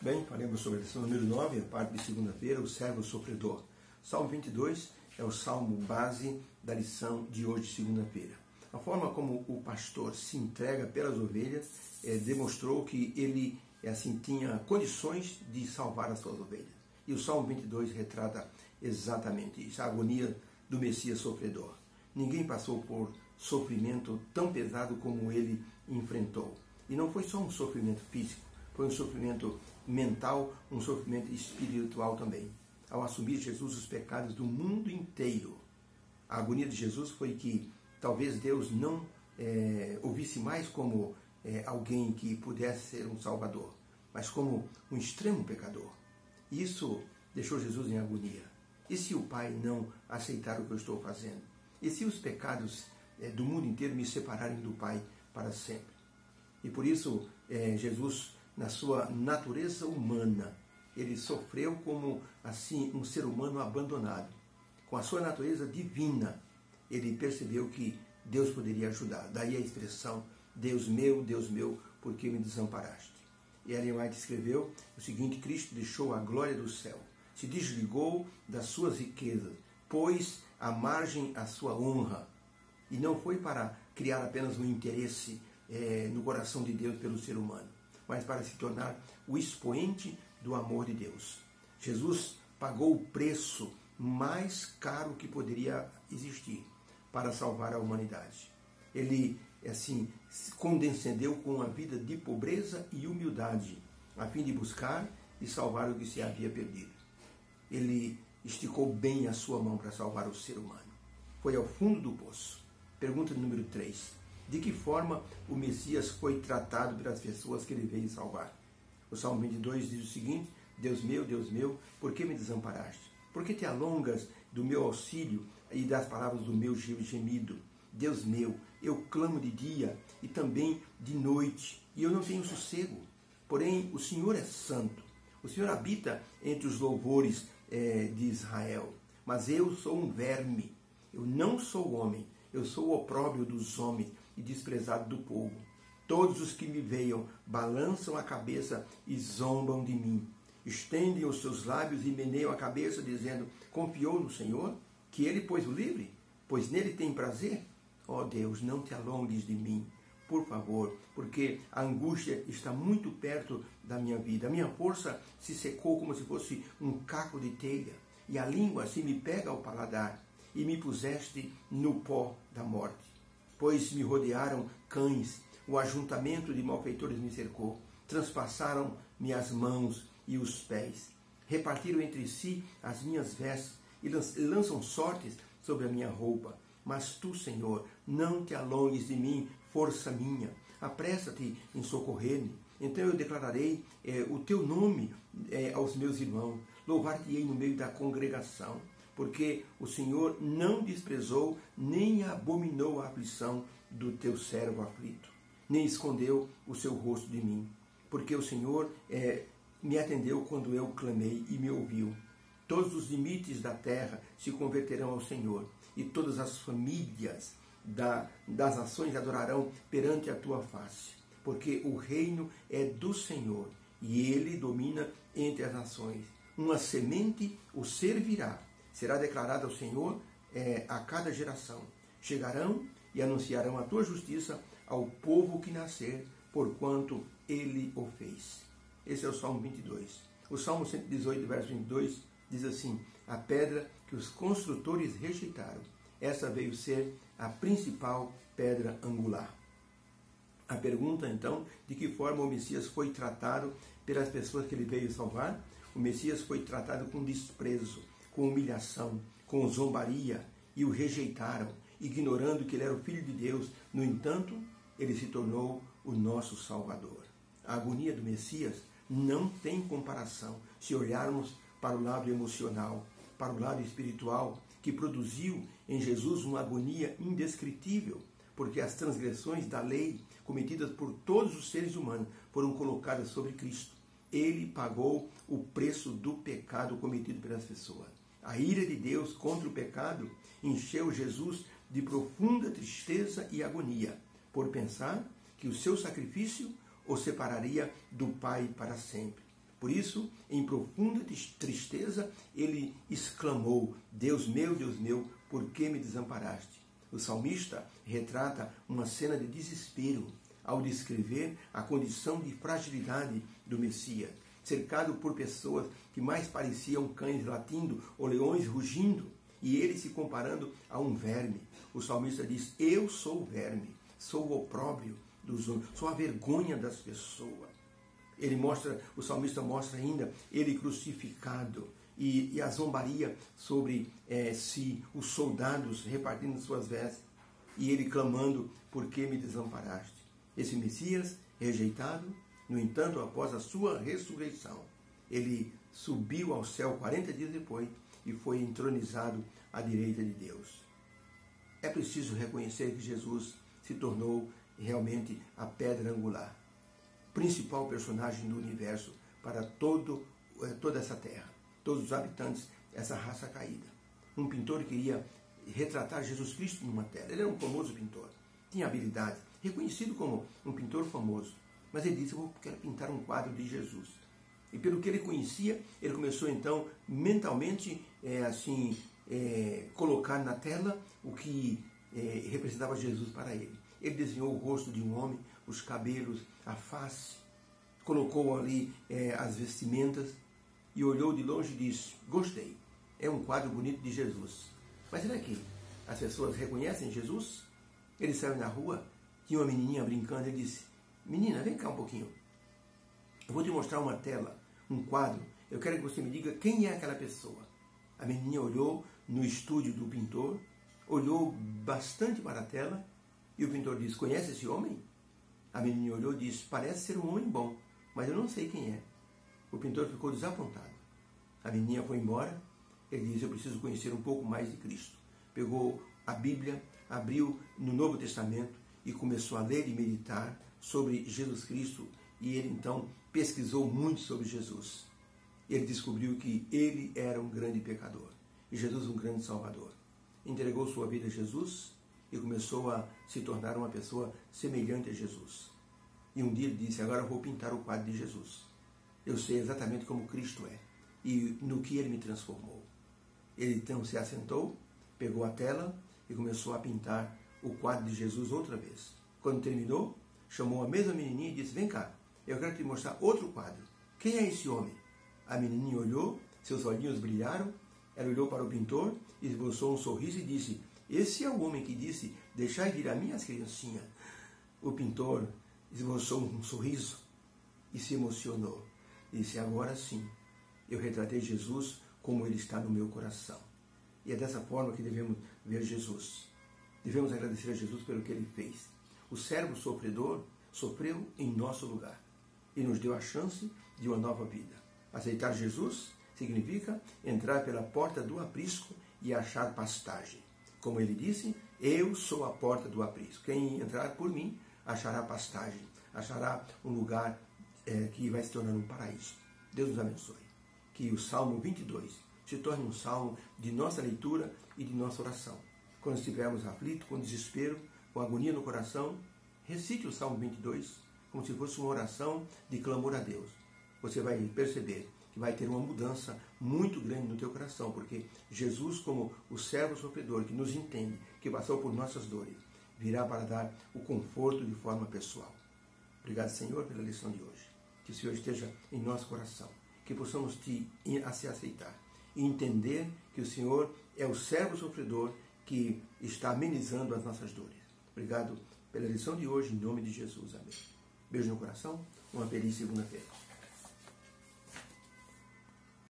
Bem, faremos sobre a lição número 9, a parte de segunda-feira, o servo sofredor. Salmo 22 é o salmo base da lição de hoje, segunda-feira. A forma como o pastor se entrega pelas ovelhas demonstrou que ele tinha condições de salvar as suas ovelhas. E o Salmo 22 retrata exatamente isso, a agonia do Messias sofredor. Ninguém passou por sofrimento tão pesado como ele enfrentou. E não foi só um sofrimento físico, foi um sofrimento mental, um sofrimento espiritual também. Ao assumir Jesus os pecados do mundo inteiro, a agonia de Jesus foi que talvez Deus não ouvisse mais como alguém que pudesse ser um salvador, mas como um extremo pecador. Isso deixou Jesus em agonia. E se o Pai não aceitar o que eu estou fazendo? E se os pecados do mundo inteiro me separarem do Pai para sempre? E por isso, Jesus, na sua natureza humana, ele sofreu como assim um ser humano abandonado. Com a sua natureza divina, ele percebeu que Deus poderia ajudar. Daí a expressão, Deus meu, por que me desamparaste? E Ellen White escreveu o seguinte: Cristo deixou a glória do céu, se desligou das suas riquezas, pôs à margem a sua honra. E não foi para criar apenas um interesse no coração de Deus pelo ser humano, mas para se tornar o expoente do amor de Deus. Jesus pagou o preço mais caro que poderia existir para salvar a humanidade. Ele, condescendeu com uma vida de pobreza e humildade, a fim de buscar e salvar o que se havia perdido. Ele esticou bem a sua mão para salvar o ser humano. Foi ao fundo do poço. Pergunta número 3. De que forma o Messias foi tratado pelas pessoas que ele veio salvar? O Salmo 22 diz o seguinte: Deus meu, por que me desamparaste? Por que te alongas do meu auxílio e das palavras do meu gemido? Deus meu, eu clamo de dia e também de noite, e eu não tenho sossego. Porém, o Senhor é santo. O Senhor habita entre os louvores de Israel. Mas eu sou um verme. Eu não sou homem. Eu sou o opróbrio dos homens e desprezado do povo. Todos os que me veiam balançam a cabeça e zombam de mim. Estendem os seus lábios e meneiam a cabeça, dizendo: confiou no Senhor, que ele pôs o livre, pois nele tem prazer? Ó Deus, não te alongues de mim, por favor, porque a angústia está muito perto da minha vida. A minha força se secou como se fosse um caco de telha, e a língua se me pega ao paladar, e me puseste no pó da morte. Pois me rodearam cães, o ajuntamento de malfeitores me cercou, transpassaram-me as mãos e os pés, repartiram entre si as minhas vestes e lançam sortes sobre a minha roupa. Mas tu, Senhor, não te alongues de mim, força minha, apressa-te em socorrer-me. Então eu declararei o teu nome aos meus irmãos, louvar-te-ei no meio da congregação, porque o Senhor não desprezou nem abominou a aflição do teu servo aflito, nem escondeu o seu rosto de mim, porque o Senhor me atendeu quando eu clamei e me ouviu. Todos os limites da terra se converterão ao Senhor, e todas as famílias das nações adorarão perante a tua face, porque o reino é do Senhor, e ele domina entre as nações. Uma semente o servirá, será declarada ao Senhor a cada geração. Chegarão e anunciarão a tua justiça ao povo que nascer, porquanto ele o fez. Esse é o Salmo 22. O Salmo 118, verso 22, diz assim: a pedra que os construtores rejeitaram, essa veio ser a principal pedra angular. A pergunta, então, de que forma o Messias foi tratado pelas pessoas que ele veio salvar? O Messias foi tratado com desprezo, com humilhação, com zombaria, e o rejeitaram, ignorando que ele era o Filho de Deus. No entanto, ele se tornou o nosso Salvador. A agonia do Messias não tem comparação se olharmos para o lado emocional, para o lado espiritual, que produziu em Jesus uma agonia indescritível, porque as transgressões da lei cometidas por todos os seres humanos foram colocadas sobre Cristo. Ele pagou o preço do pecado cometido pelas pessoas. A ira de Deus contra o pecado encheu Jesus de profunda tristeza e agonia, por pensar que o seu sacrifício o separaria do Pai para sempre. Por isso, em profunda tristeza, ele exclamou: Deus meu, por que me desamparaste? O salmista retrata uma cena de desespero ao descrever a condição de fragilidade do Messias, cercado por pessoas que mais pareciam cães latindo ou leões rugindo, e ele se comparando a um verme. O salmista diz: eu sou o verme, sou o opróbrio dos homens, sou a vergonha das pessoas. O salmista mostra ainda ele crucificado e a zombaria sobre si, os soldados repartindo suas vestes, e ele clamando: por que me desamparaste? Esse Messias rejeitado, no entanto, após a sua ressurreição, ele subiu ao céu 40 dias depois e foi entronizado à direita de Deus. É preciso reconhecer que Jesus se tornou realmente a pedra angular, principal personagem do universo para toda essa terra, todos os habitantes dessa raça caída. Um pintor queria retratar Jesus Cristo numa tela. Ele era um famoso pintor, tinha habilidade, reconhecido como um pintor famoso. Mas ele disse: eu quero pintar um quadro de Jesus. E pelo que ele conhecia, ele começou então mentalmente colocar na tela o que representava Jesus para ele. Ele desenhou o rosto de um homem, os cabelos, a face, colocou ali as vestimentas e olhou de longe e disse: gostei, é um quadro bonito de Jesus. Mas será que as pessoas reconhecem Jesus? Ele saiu na rua, tinha uma menininha brincando, ele disse: menina, vem cá um pouquinho, eu vou te mostrar uma tela, um quadro, eu quero que você me diga quem é aquela pessoa. A menininha olhou no estúdio do pintor, olhou bastante para a tela, e o pintor disse: conhece esse homem? A menininha olhou e disse: parece ser um homem bom, mas eu não sei quem é. O pintor ficou desapontado. A menininha foi embora. Ele disse: eu preciso conhecer um pouco mais de Cristo. Pegou a Bíblia, abriu no Novo Testamento e começou a ler e meditar sobre Jesus Cristo. E ele então pesquisou muito sobre Jesus. Ele descobriu que ele era um grande pecador e Jesus um grande salvador. Entregou sua vida a Jesus e começou a se tornar uma pessoa semelhante a Jesus. E um dia ele disse: agora eu vou pintar o quadro de Jesus. Eu sei exatamente como Cristo é e no que ele me transformou. Ele então se assentou, pegou a tela e começou a pintar o quadro de Jesus outra vez. Quando terminou, chamou a mesma menininha e disse: vem cá, eu quero te mostrar outro quadro. Quem é esse homem? A menininha olhou, seus olhinhos brilharam, ela olhou para o pintor, esboçou um sorriso e disse: esse é o homem que disse: deixai vir a mim as criancinhas. O pintor esboçou um sorriso e se emocionou. Disse: agora sim, eu retratei Jesus como ele está no meu coração. E é dessa forma que devemos ver Jesus. Devemos agradecer a Jesus pelo que ele fez. O servo sofredor sofreu em nosso lugar e nos deu a chance de uma nova vida. Aceitar Jesus significa entrar pela porta do aprisco e achar pastagem. Como ele disse: eu sou a porta do aprisco. Quem entrar por mim achará pastagem, achará um lugar que vai se tornar um paraíso. Deus nos abençoe. Que o Salmo 22 se torne um salmo de nossa leitura e de nossa oração. Quando estivermos aflitos, com desespero, com agonia no coração, recite o Salmo 22 como se fosse uma oração de clamor a Deus. Você vai perceber que vai ter uma mudança muito grande no teu coração, porque Jesus, como o servo sofredor que nos entende, que passou por nossas dores, virá para dar o conforto de forma pessoal. Obrigado, Senhor, pela lição de hoje. Que o Senhor esteja em nosso coração, que possamos se aceitar e entender que o Senhor é o servo sofredor que está amenizando as nossas dores. Obrigado pela lição de hoje, em nome de Jesus. Amém. Beijo no coração, uma feliz segunda-feira.